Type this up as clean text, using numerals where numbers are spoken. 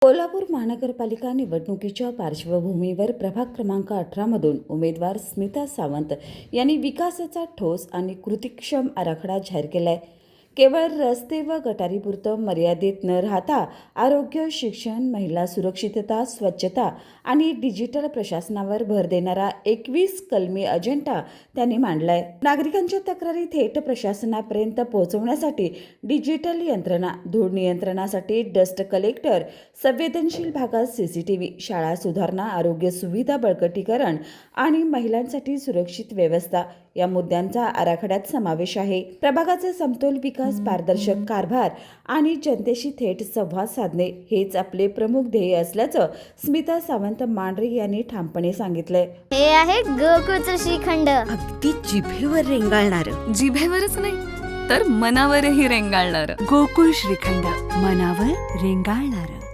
कोल्हापूर महानगरपालिका निवडणुकीच्या पार्श्वभूमीवर प्रभाग क्रमांक 18 मधून उमेदवार स्मिता सावंत यांनी विकासाचा ठोस आणि कृतिक्षम आराखडा जाहीर केलाय. केवळ रस्ते व गटारीपुरतं मर्यादित न राहता आरोग्य, शिक्षण, महिला सुरक्षितता, स्वच्छता आणि डिजिटल प्रशासनावर भर देणारा 21 कलमी अजेंडा त्यांनी मांडलाय. नागरिकांच्या तक्रारी थेट प्रशासनापर्यंत पोहोचवण्यासाठी डिजिटल यंत्रणा, धूळ नियंत्रणासाठी डस्ट कलेक्टर, संवेदनशील भागात सीसीटीव्ही, शाळा सुधारणा, आरोग्य सुविधा बळकटीकरण आणि महिलांसाठी सुरक्षित व्यवस्था या मुद्द्यांचा आराखड्यात समावेश आहे. प्रभागाचे समतोल विकास, पारदर्शक कारभार आणि जनतेशी थेट संवाद साधणे हेच आपले प्रमुख ध्येय असल्याचं स्मिता सावंत मांढरे यांनी ठामपणे सांगितलंय. हे आहे गोकुळचं श्रीखंड, अगदी जिभेवर रेंगाळणार. जिभेवरच नाही तर मनावरही रेंगाळणार. गोकुळ श्रीखंड, मनावर रेंगाळणार.